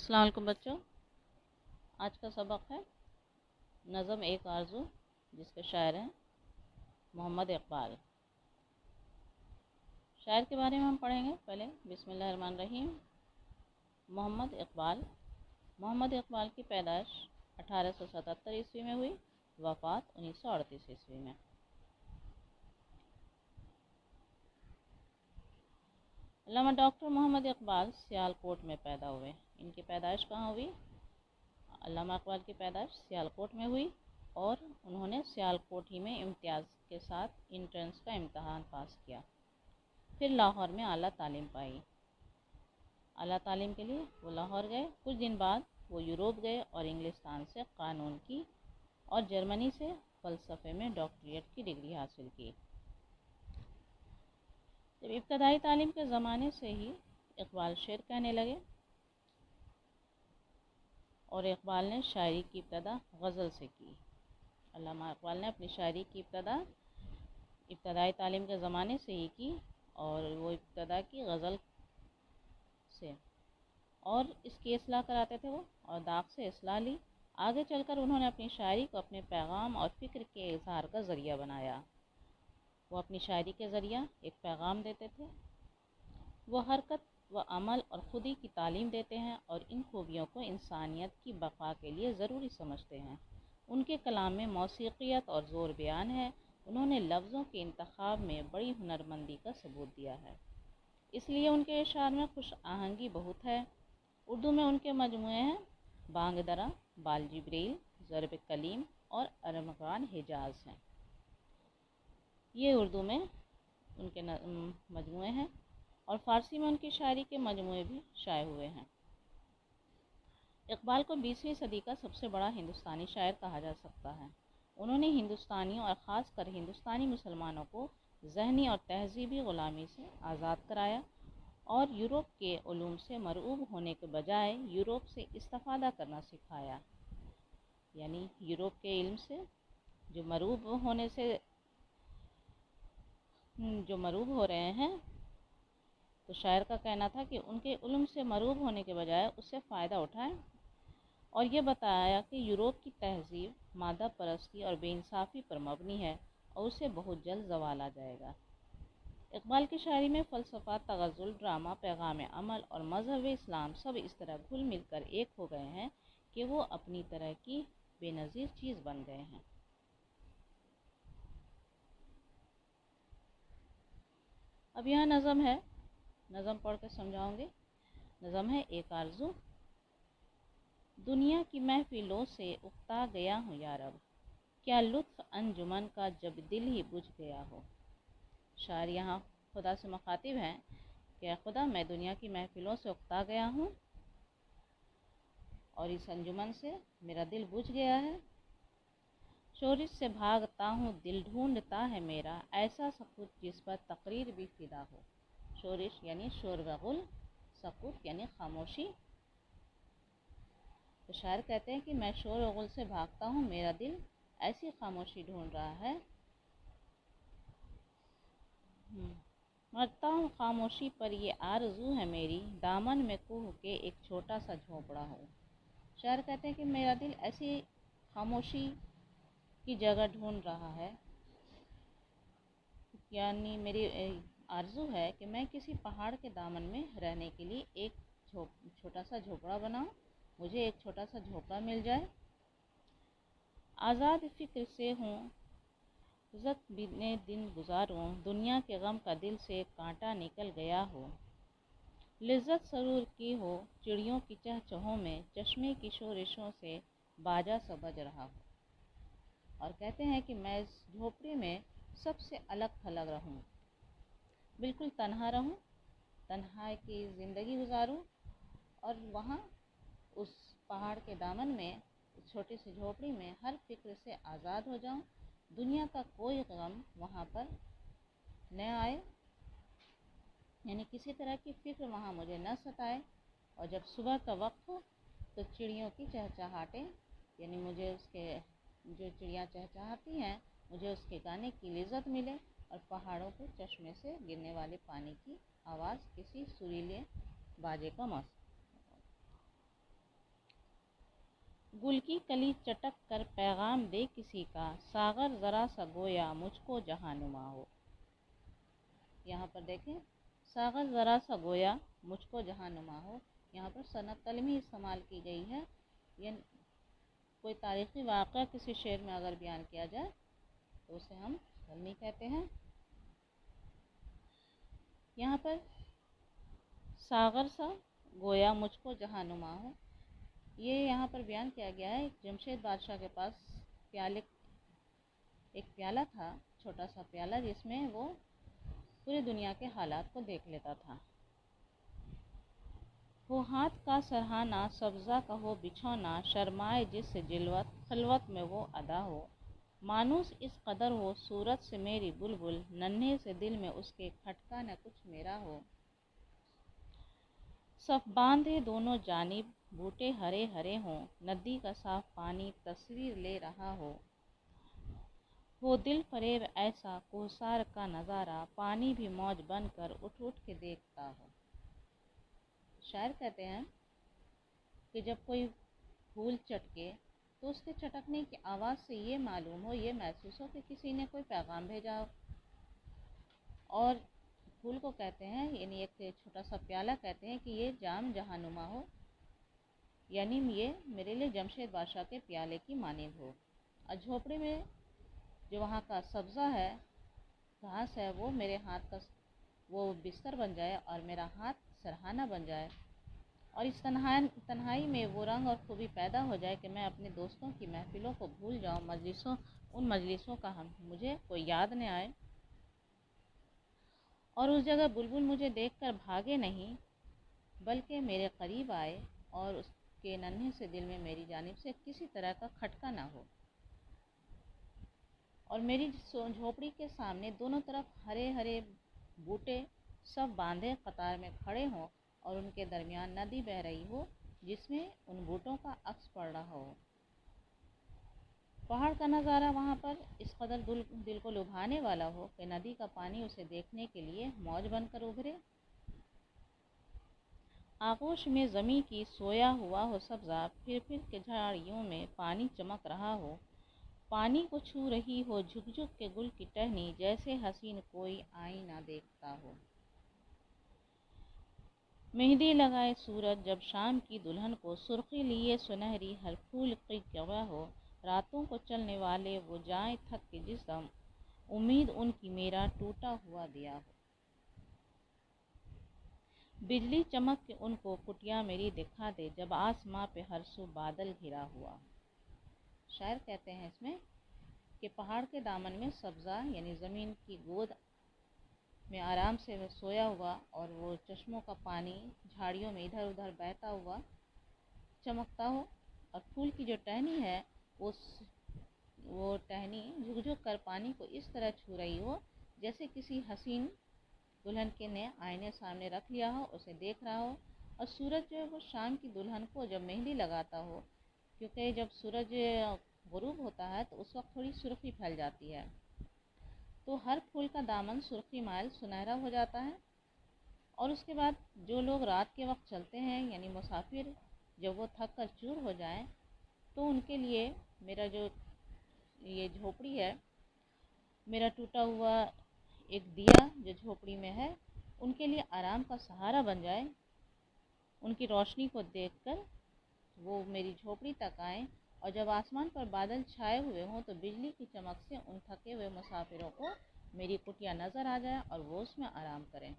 السلام علیکم بچوں، آج کا سبق ہے نظم ایک آرزو، جس کے شاعر ہیں محمد اقبال۔ شاعر کے بارے میں ہم پڑھیں گے پہلے۔ بسم اللہ الرحمن الرحیم۔ محمد اقبال کی پیدائش 1877 عیسوی میں ہوئی، وفات 1938 عیسوی میں۔ علامہ ڈاکٹر محمد اقبال سیالکوٹ میں پیدا ہوئے۔ ان کی پیدائش کہاں ہوئی؟ علامہ اقبال کی پیدائش سیالکوٹ میں ہوئی اور انہوں نے سیالکوٹ ہی میں امتیاز کے ساتھ انٹرنس کا امتحان پاس کیا۔ پھر لاہور میں اعلیٰ تعلیم پائی۔ اعلیٰ تعلیم کے لیے وہ لاہور گئے۔ کچھ دن بعد وہ یوروپ گئے اور انگلستان سے قانون کی اور جرمنی سے فلسفے میں ڈاکٹریٹ کی ڈگری حاصل کی۔ جب ابتدائی تعلیم کے زمانے سے ہی اقبال شعر کہنے لگے اور اقبال نے شاعری کی ابتدا غزل سے کی۔ علامہ اقبال نے اپنی شاعری کی ابتدائی تعلیم کے زمانے سے ہی کی اور وہ ابتدا کی غزل سے، اور اس کی اصلاح کراتے تھے وہ، اور داغ سے اصلاح لی۔ آگے چل کر انہوں نے اپنی شاعری کو اپنے پیغام اور فکر کے اظہار کا ذریعہ بنایا۔ وہ اپنی شاعری کے ذریعہ ایک پیغام دیتے تھے۔ وہ حرکت و عمل اور خودی کی تعلیم دیتے ہیں اور ان خوبیوں کو انسانیت کی بقا کے لیے ضروری سمجھتے ہیں۔ ان کے کلام میں موسیقیت اور زور بیان ہے۔ انہوں نے لفظوں کے انتخاب میں بڑی ہنرمندی کا ثبوت دیا ہے، اس لیے ان کے اشعار میں خوش آہنگی بہت ہے۔ اردو میں ان کے مجموعے ہیں بانگ درا، بال جبریل، ضرب کلیم اور ارمغان حجاز ہیں۔ یہ اردو میں ان کے مجموعے ہیں اور فارسی میں ان کی شاعری کے مجموعے بھی شائع ہوئے ہیں۔ اقبال کو 20ویں صدی کا سب سے بڑا ہندوستانی شاعر کہا جا سکتا ہے۔ انہوں نے ہندوستانیوں اور خاص کر ہندوستانی مسلمانوں کو ذہنی اور تہذیبی غلامی سے آزاد کرایا اور یورپ کے علوم سے مرعوب ہونے کے بجائے یورپ سے استفادہ کرنا سکھایا۔ یعنی یورپ کے علم سے جو مرعوب ہو رہے ہیں، تو شاعر کا کہنا تھا کہ ان کے علم سے مرعوب ہونے کے بجائے اس سے فائدہ اٹھائیں، اور یہ بتایا کہ یورپ کی تہذیب مادہ پرستی اور بے انصافی پر مبنی ہے اور اسے بہت جلد زوال آ جائے گا۔ اقبال کی شاعری میں فلسفہ، تغزل، ڈرامہ، پیغام عمل اور مذہب اسلام سب اس طرح گھل مل کر ایک ہو گئے ہیں کہ وہ اپنی طرح کی بے نظیر چیز بن گئے ہیں۔ اب یہاں نظم ہے، نظم پڑھ کے سمجھاؤں گی۔ نظم ہے ایک آرزو۔ دنیا کی محفلوں سے اکتا گیا ہوں یارب، کیا لطف انجمن کا جب دل ہی بجھ گیا ہو۔ شاعر یہاں خدا سے مخاطب ہیں کہ اے خدا، میں دنیا کی محفلوں سے اکتا گیا ہوں اور اس انجمن سے میرا دل بجھ گیا ہے۔ شورش سے بھاگتا ہوں دل ڈھونڈتا ہے میرا، ایسا سکوت جس پر تقریر بھی فدا ہو۔ شورش یعنی شور و غل، سکوت یعنی خاموشی۔ تو شاعر کہتے ہیں کہ میں شور و غل سے بھاگتا ہوں، میرا دل ایسی خاموشی ڈھونڈ رہا ہے۔ مرتا ہوں خاموشی پر یہ آرزو ہے میری، دامن میں کوہ کے ایک چھوٹا سا جھونپڑا ہو۔ شاعر کہتے ہیں کہ میرا دل ایسی خاموشی کی جگہ ڈھونڈ رہا ہے، یعنی میری آرزو ہے کہ میں کسی پہاڑ کے دامن میں رہنے کے لیے ایک چھوٹا سا جھونپڑا بناؤں، مجھے ایک چھوٹا سا جھونپڑا مل جائے۔ آزاد فکر سے ہوں زت بنے دن گزاروں، دنیا کے غم کا دل سے کانٹا نکل گیا ہو۔ لذت سرور کی ہو چڑیوں کی چہچہوں میں، چشمے کی شورشوں سے باجا سا بج رہا ہو۔ اور کہتے ہیں کہ میں اس جھوپڑی میں سب سے الگ تھلگ رہوں، بالکل تنہا رہوں، تنہائی کی زندگی گزاروں، اور وہاں اس پہاڑ کے دامن میں، اس چھوٹی سی جھوپڑی میں ہر فکر سے آزاد ہو جاؤں، دنیا کا کوئی غم وہاں پر نہ آئے، یعنی کسی طرح کی فکر وہاں مجھے نہ ستائے، اور جب صبح کا وقت ہو تو چڑیوں کی چہچہاٹیں، یعنی مجھے اس کے جو چڑیاں چہچہاتی ہیں، مجھے اس کے گانے کی لذت ملے، اور پہاڑوں کے چشمے سے گرنے والے پانی کی آواز کسی سریلے باجے کا موسیقی۔ گل کی کلی چٹک کر پیغام دے کسی کا، ساغر ذرا سا گویا مجھ کو جہاں نما ہو۔ یہاں پر دیکھیں، ساغر ذرا سا گویا مجھ کو جہاں نما ہو، یہاں پر صنعت کلمی استعمال کی گئی ہے۔ یہ کوئی تاریخی واقعہ کسی شعر میں اگر بیان کیا جائے تو اسے ہم کلمی کہتے ہیں۔ یہاں پر ساغر سا گویا مجھ کو جہاں نما ہو، یہ یہاں پر بیان کیا گیا ہے۔ جمشید بادشاہ کے پاس ایک پیالہ تھا، چھوٹا سا پیالہ، جس میں وہ پوری دنیا کے حالات کو دیکھ لیتا تھا۔ ہو ہاتھ کا سرہانا سبزہ کا ہو بچھونا، شرمائے جس سے جلوت خلوت میں وہ ادا ہو، مانوس اس قدر ہو صورت سے میری بلبل، ننھے سے دل میں اس کے کھٹکا نہ کچھ میرا ہو، صف باندھے دونوں جانب بوٹے ہرے ہرے ہوں، ندی کا صاف پانی تصویر لے رہا ہو دل فریب ایسا کوثر کا نظارہ، پانی بھی موج بن کر اٹھ اٹھ کے دیکھتا ہو۔ شاعر کہتے ہیں کہ جب کوئی پھول چٹکے تو اس کے چٹکنے کی آواز سے یہ معلوم ہو، یہ محسوس ہو کہ کسی نے کوئی پیغام بھیجا ہو۔ اور پھول کو کہتے ہیں، یعنی ایک چھوٹا سا پیالہ کہتے ہیں کہ یہ جام جہاں نما ہو، یعنی یہ میرے لیے جمشید بادشاہ کے پیالے کی مانند ہو، اور جھوپڑی میں جو وہاں کا سبزہ ہے، گھاس ہے، وہ میرے ہاتھ کا وہ بستر بن جائے اور میرا ہاتھ سرہانہ بن جائے، اور اس تنہائی میں وہ رنگ اور خوبی پیدا ہو جائے کہ میں اپنے دوستوں کی محفلوں کو بھول جاؤں، ان مجلسوں کا مجھے کوئی یاد نہ آئے، اور اس جگہ بلبل مجھے دیکھ کر بھاگے نہیں بلکہ میرے قریب آئے، اور اس کے ننھے سے دل میں میری جانب سے کسی طرح کا کھٹکا نہ ہو، اور میری جھوپڑی کے سامنے دونوں طرف ہرے ہرے بوٹے سب باندھے قطار میں کھڑے ہوں، اور ان کے درمیان ندی بہہ رہی ہو جس میں ان بوٹوں کا عکس پڑ رہا ہو۔ پہاڑ کا نظارہ وہاں پر اس قدر دل کو لبھانے والا ہو کہ ندی کا پانی اسے دیکھنے کے لیے موج بن کر ابھرے۔ آغوش میں زمیں کی سویا ہوا ہو سبزہ، پھر پھر کے جھاڑیوں میں پانی چمک رہا ہو، پانی کو چھو رہی ہو جھک جھک کے گل کی ٹہنی، جیسے حسین کوئی آئینہ دیکھتا ہو۔ مہندی لگائے سورج جب شام کی دلہن کو، سرخی لیے سنہری ہر پھول کی جگہ ہو، راتوں کو چلنے والے وہ جائیں تھک کے جس دم، امید ان کی میرا ٹوٹا ہوا دیا ہو، بجلی چمک کے ان کو کٹیا میری دکھا دے، جب آسماں پہ ہر سو بادل گھرا ہوا۔ شاعر کہتے ہیں اس میں کہ پہاڑ کے دامن میں سبزہ یعنی زمین کی گود میں آرام سے سویا ہوا، اور وہ چشموں کا پانی جھاڑیوں میں ادھر ادھر بہتا ہوا چمکتا ہو، اور پھول کی جو ٹہنی ہے وہ ٹہنی جھک جھک کر پانی کو اس طرح چھو رہی ہو جیسے کسی حسین دلہن کے نے آئینے سامنے رکھ لیا ہو، اسے دیکھ رہا ہو، اور سورج جو ہے وہ شام کی دلہن کو جب مہندی لگاتا ہو، کیونکہ جب سورج غروب ہوتا ہے تو اس وقت تھوڑی سرخی پھیل جاتی ہے، تو ہر پھول کا دامن سرخی مائل سنہرا ہو جاتا ہے، اور اس کے بعد جو لوگ رات کے وقت چلتے ہیں یعنی مسافر، جب وہ تھک کر چور ہو جائیں تو ان کے لیے میرا جو یہ جھوپڑی ہے، میرا ٹوٹا ہوا ایک دیا جو جھوپڑی میں ہے، ان کے لیے آرام کا سہارا بن جائے، ان کی روشنی کو دیکھ کر وہ میری جھوپڑی تک آئیں، اور جب آسمان پر بادل چھائے ہوئے ہوں تو بجلی کی چمک سے ان تھکے ہوئے مسافروں کو میری کٹیا نظر آ جائے اور وہ اس میں آرام کریں۔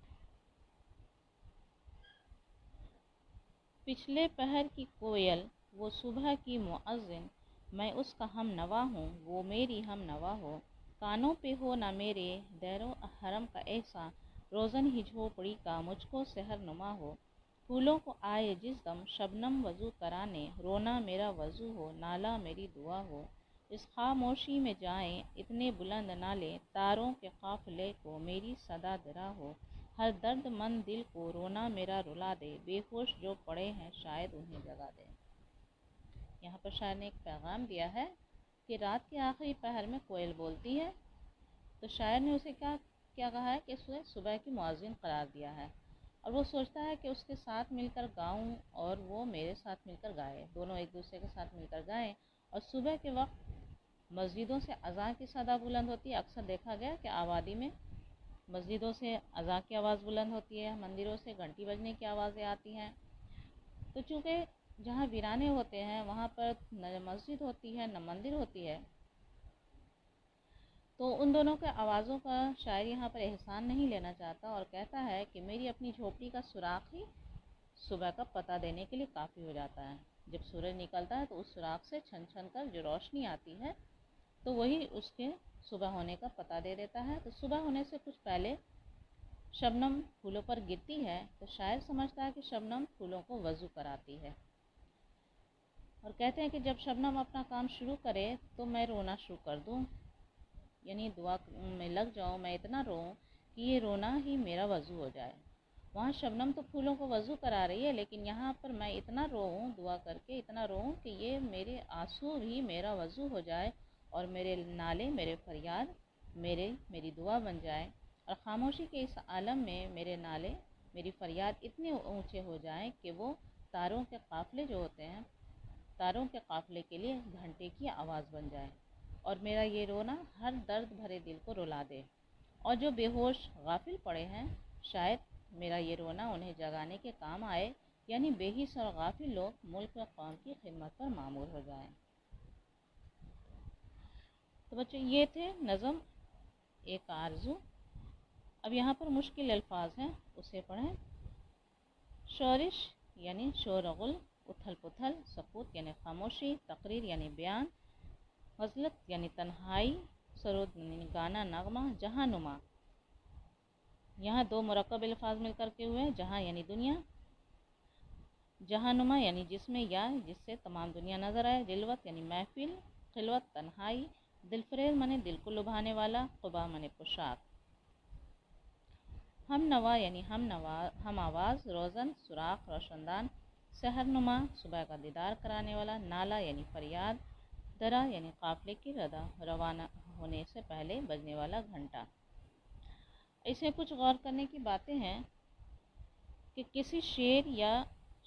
پچھلے پہر کی کوئل وہ صبح کی مؤذن، میں اس کا ہم نوا ہوں وہ میری ہم نوا ہو، کانوں پہ ہو نہ میرے دیر و حرم کا احساں، روزن ہی جھوپڑی کا مجھ کو سحر نما ہو، پھولوں کو آئے جس دم شبنم وضو کرانے، رونا میرا وضو ہو نالہ میری دعا ہو، اس خاموشی میں جائیں اتنے بلند نہ لیں، تاروں کے قافلے کو میری صدا درا ہو، ہر درد مند دل کو رونا میرا رلا دے، بے ہوش جو پڑے ہیں شاید انہیں جگا دے۔ یہاں پر شاعر نے ایک پیغام دیا ہے کہ رات کے آخری پہر میں کوئل بولتی ہے، تو شاعر نے اسے کیا کہا ہے کہ اسے صبح کی مؤذن قرار دیا ہے، اور وہ سوچتا ہے کہ اس کے ساتھ مل کر گاؤں اور وہ میرے ساتھ مل کر گائے، دونوں ایک دوسرے کے ساتھ مل کر گائیں۔ اور صبح کے وقت مسجدوں سے اذان کی صدا بلند ہوتی ہے۔ اکثر دیکھا گیا کہ آبادی میں مسجدوں سے اذان کی آواز بلند ہوتی ہے، مندروں سے گھنٹی بجنے کی آوازیں آتی ہیں۔ تو چونکہ جہاں ویرانے ہوتے ہیں وہاں پر نہ مسجد ہوتی ہے نہ مندر ہوتی ہے، تو ان دونوں کے آوازوں کا شاعر یہاں پر احسان نہیں لینا چاہتا اور کہتا ہے کہ میری اپنی جھوپڑی کا سوراخ ہی صبح کا پتہ دینے کے لیے کافی ہو جاتا ہے۔ جب سورج نکلتا ہے تو اس سوراخ سے چھن چھن کر جو روشنی آتی ہے تو وہی اس کے صبح ہونے کا پتہ دے دیتا ہے۔ تو صبح ہونے سے کچھ پہلے شبنم پھولوں پر گرتی ہے تو شاعر سمجھتا ہے کہ شبنم پھولوں کو وضو کراتی ہے، اور کہتے ہیں کہ جب شبنم اپنا کام شروع کرے تو میں رونا شروع کر دوں، یعنی دعا میں لگ جاؤں، میں اتنا روؤں کہ یہ رونا ہی میرا وضو ہو جائے۔ وہاں شبنم تو پھولوں کو وضو کرا رہی ہے، لیکن یہاں پر میں اتنا روؤں دعا کر کے، اتنا روؤں کہ یہ میرے آنسو ہی میرا وضو ہو جائے اور میرے نالے، میرے فریاد میری دعا بن جائے، اور خاموشی کے اس عالم میں میرے نالے، میری فریاد اتنے اونچے ہو جائیں کہ وہ تاروں کے قافلے جو ہوتے ہیں، تاروں کے قافلے کے لیے گھنٹے کی آواز بن جائے، اور میرا یہ رونا ہر درد بھرے دل کو رلا دے، اور جو بے ہوش غافل پڑے ہیں شاید میرا یہ رونا انہیں جگانے کے کام آئے، یعنی بے حس اور غافل لوگ ملک و قوم کی خدمت پر مامور ہو جائیں۔ تو بچے یہ تھے نظم ایک آرزو۔ اب یہاں پر مشکل الفاظ ہیں، اسے پڑھیں۔ شورش یعنی شور و غل، اتھل پتھل، سکوت یعنی خاموشی، تقریر یعنی بیان، غزلت یعنی تنہائی، سرود یعنی گانا نغمہ، جہاں نما، یہاں دو مرکب الفاظ مل کر کے ہوئے، جہاں یعنی دنیا، جہاں نما یعنی جس میں یا جس سے تمام دنیا نظر آئے، جلوت یعنی محفل، خلوت تنہائی، دل فریب مانے دل کو لبھانے والا، قبا مانے پوشاک، ہم نوا یعنی ہم آواز، روزن سوراخ روشندان، سحر نما صبح کا دیدار کرانے والا، نالا یعنی فریاد، درا یعنی قافلے کی ردا، روانہ ہونے سے پہلے بجنے والا گھنٹا۔ اسے کچھ غور کرنے کی باتیں ہیں کہ کسی شعر یا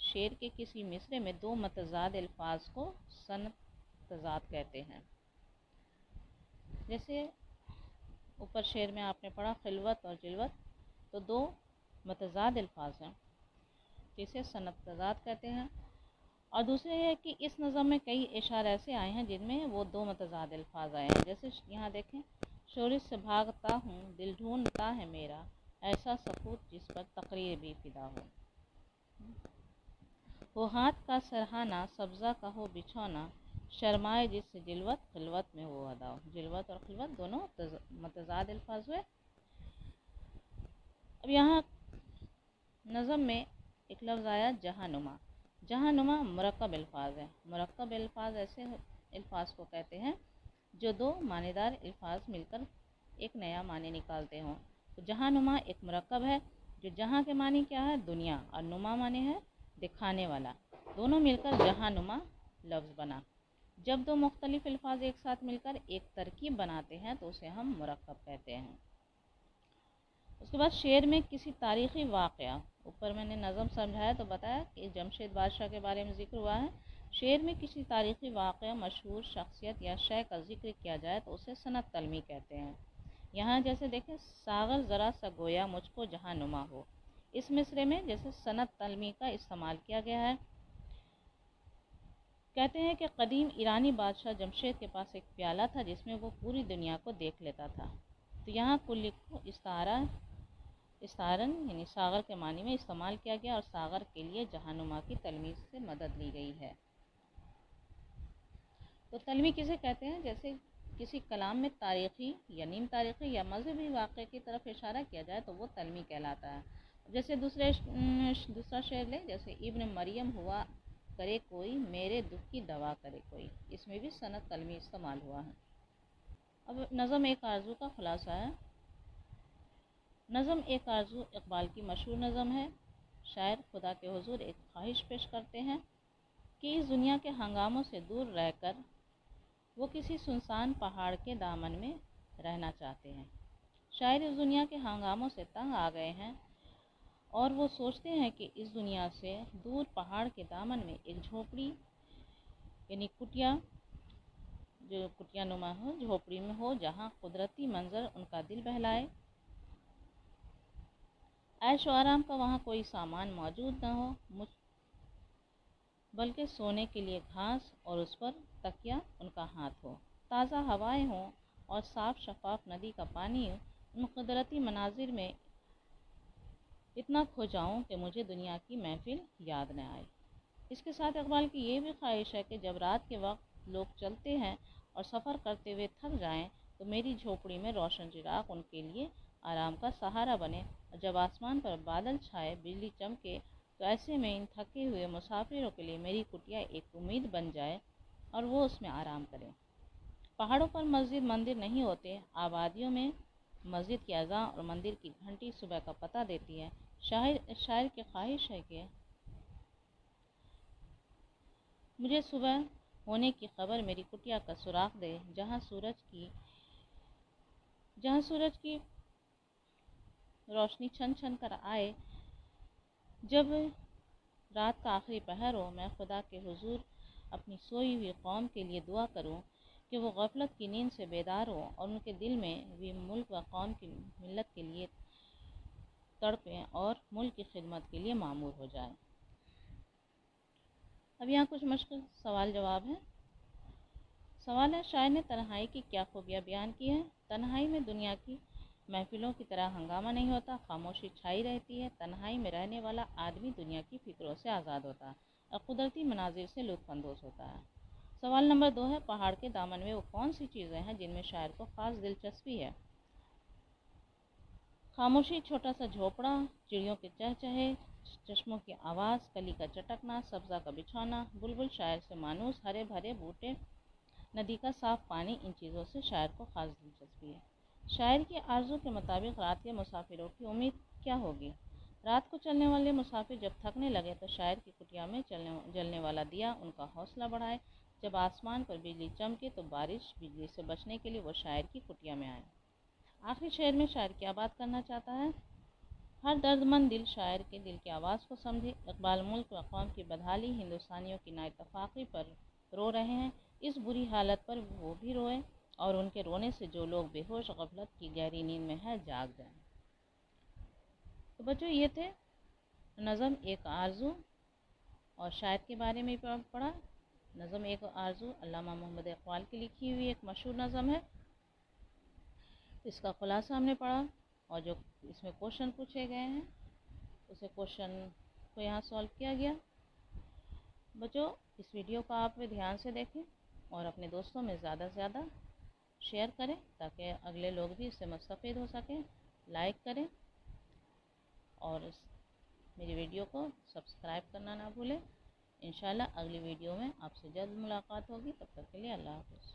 شعر کے کسی مصرعے میں دو متضاد الفاظ کو صنعت تضاد کہتے ہیں۔ جیسے اوپر شعر میں آپ نے پڑھا خلوت اور جلوت، تو دو متضاد الفاظ ہیں جسے صنعت تضاد کہتے ہیں، اور دوسرے یہ کہ اس نظم میں کئی اشعار ایسے آئے ہیں جن میں وہ دو متضاد الفاظ آئے ہیں۔ جیسے یہاں دیکھیں، شورش سے بھاگتا ہوں دل ڈھونڈتا ہے میرا، ایسا سکوت جس پر تقریر بھی فدا ہو ہاتھ کا سرہانا سبزہ کا ہو بچھونا، شرمائے جس سے جلوت خلوت میں ہو ادا ہو۔ جلوت اور خلوت دونوں متضاد الفاظ ہوئے۔ اب یہاں نظم میں ایک لفظ آیا جہاں نما۔ جہاں نما مرکب الفاظ ہیں۔ مرکب الفاظ ایسے الفاظ کو کہتے ہیں جو دو معنی دار الفاظ مل کر ایک نیا معنی نکالتے ہوں۔ تو جہاں نما ایک مرکب ہے جو جہاں کے معنی کیا ہے؟ دنیا، اور نما معنی ہے دکھانے والا، دونوں مل کر جہاں نما لفظ بنا۔ جب دو مختلف الفاظ ایک ساتھ مل کر ایک ترکیب بناتے ہیں تو اسے ہم مرکب کہتے ہیں۔ اس کے بعد شعر میں کسی تاریخی واقعہ، اوپر میں نے نظم سمجھایا تو بتایا کہ جمشید بادشاہ کے بارے میں ذکر ہوا ہے۔ شعر میں کسی تاریخی واقعہ، مشہور شخصیت یا شے کا ذکر کیا جائے تو اسے صنعت طلمی کہتے ہیں۔ یہاں جیسے دیکھیں، ساغر ذرا سا گویا مجھ کو جہاں نما ہو، اس مصرعے میں جیسے صنعت طلمی کا استعمال کیا گیا ہے۔ کہتے ہیں کہ قدیم ایرانی بادشاہ جمشید کے پاس ایک پیالہ تھا جس میں وہ پوری دنیا کو دیکھ لیتا تھا۔ تو یہاں کل کو استعارن یعنی ساغر کے معنی میں استعمال کیا گیا، اور ساغر کے لیے جہاں نما کی تلمیذ سے مدد لی گئی ہے۔ تو تلمی کسے کہتے ہیں؟ جیسے کسی کلام میں تاریخی یا نیم تاریخی یا مذہبی واقعے کی طرف اشارہ کیا جائے تو وہ تلمی کہلاتا ہے۔ جیسے دوسرا شعر لیں، جیسے ابن مریم ہوا کرے کوئی، میرے دکھ کی دوا کرے کوئی، اس میں بھی صنعت طلمی استعمال ہوا ہے۔ اب نظم ایک آرزو کا خلاصہ ہے۔ نظم ایک آرزو اقبال کی مشہور نظم ہے۔ شاعر خدا کے حضور ایک خواہش پیش کرتے ہیں کہ اس دنیا کے ہنگاموں سے دور رہ کر وہ کسی سنسان پہاڑ کے دامن میں رہنا چاہتے ہیں۔ شاعر اس دنیا کے ہنگاموں سے تنگ آ گئے ہیں اور وہ سوچتے ہیں کہ اس دنیا سے دور پہاڑ کے دامن میں ایک جھوپڑی یعنی کٹیا، جو کٹیا نما ہو، جھوپڑی میں ہو، جہاں قدرتی منظر ان کا دل بہلائے۔ عیش و آرام کا وہاں کوئی سامان موجود نہ ہو، بلکہ سونے کے لیے گھاس اور اس پر تکیہ ان کا ہاتھ ہو، تازہ ہوائیں ہوں اور صاف شفاف ندی کا پانی ہو۔ ان قدرتی مناظر میں اتنا کھو جاؤں کہ مجھے دنیا کی محفل یاد نہ آئے۔ اس کے ساتھ اقبال کی یہ بھی خواہش ہے کہ جب رات کے وقت لوگ چلتے ہیں اور سفر کرتے ہوئے تھک جائیں تو میری جھوپڑی میں روشن چراغ ان کے لیے آرام کا سہارا بنے، اور جب آسمان پر بادل چھائے، بجلی چمکے، تو ایسے میں ان تھکے ہوئے مسافروں کے لیے میری کٹیا ایک امید بن جائے اور وہ اس میں آرام کریں۔ پہاڑوں پر مسجد مندر نہیں ہوتے، آبادیوں میں مسجد کی اذان اور مندر کی گھنٹی صبح کا پتہ دیتی ہے۔ شاعر کی خواہش ہے کہ مجھے صبح ہونے کی خبر میری کٹیا کا سراغ دے، جہاں سورج کی روشنی چھن چھن کر آئے۔ جب رات کا آخری پہر ہو، میں خدا کے حضور اپنی سوئی ہوئی قوم کے لیے دعا کروں کہ وہ غفلت کی نیند سے بیدار ہو اور ان کے دل میں بھی ملک و قوم کی ملت کے لیے تڑپیں اور ملک کی خدمت کے لیے معمور ہو جائیں۔ اب یہاں کچھ مشکل سوال جواب ہیں۔ سوال ہے، شاعر نے تنہائی کی کیا خوبیاں بیان کی ہیں؟ تنہائی میں دنیا کی محفلوں کی طرح ہنگامہ نہیں ہوتا، خاموشی چھائی رہتی ہے۔ تنہائی میں رہنے والا آدمی دنیا کی فکروں سے آزاد ہوتا ہے اور قدرتی مناظر سے لطف اندوز ہوتا ہے۔ سوال نمبر 2 ہے، پہاڑ کے دامن میں وہ کون سی چیزیں ہیں جن میں شاعر کو خاص دلچسپی ہے؟ خاموشی، چھوٹا سا جھوپڑا، چڑیوں کے چہچہے، چشموں کی آواز، کلی کا چٹکنا، سبزہ کا بچھونا، بلبل شاعر سے مانوس، ہرے بھرے بوٹے، ندی کا صاف پانی، ان چیزوں سے شاعر کو خاص دلچسپی ہے۔ شاعر کی آرزو کے مطابق رات کے مسافروں کی امید کیا ہوگی؟ رات کو چلنے والے مسافر جب تھکنے لگے تو شاعر کی کٹیا میں جلنے والا دیا ان کا حوصلہ بڑھائے۔ جب آسمان پر بجلی چمکے تو بارش بجلی سے بچنے کے لیے وہ شاعر کی کٹیا میں آئے۔ آخری شعر میں شاعر کیا بات کرنا چاہتا ہے؟ ہر درد مند دل شاعر کے دل کی آواز کو سمجھے۔ اقبال ملک و قوم کی بدحالی، ہندوستانیوں کی نااتفاقی پر رو رہے ہیں۔ اس بری حالت پر وہ بھی روئیں اور ان کے رونے سے جو لوگ بے ہوش غفلت کی گہری نیند میں ہیں جاگ جائیں۔ تو بچوں، یہ تھے نظم ایک آرزو، اور شاعر کے بارے میں پڑھا۔ نظم ایک آرزو علامہ محمد اقبال کی لکھی ہوئی ایک مشہور نظم ہے۔ اس کا خلاصہ ہم نے پڑھا، اور جو اس میں کوشچن پوچھے گئے ہیں اسے کوشچن کو یہاں سولو کیا گیا۔ بچوں، اس ویڈیو کو آپ دھیان سے دیکھیں اور اپنے دوستوں میں زیادہ سے زیادہ شیئر کریں تاکہ اگلے لوگ بھی اس سے مستفید ہو سکیں۔ لائک کریں اور میری ویڈیو کو سبسکرائب کرنا نہ بھولیں۔ انشاءاللہ اگلی ویڈیو میں آپ سے جلد ملاقات ہوگی، تب تک کے لیے اللہ حافظ۔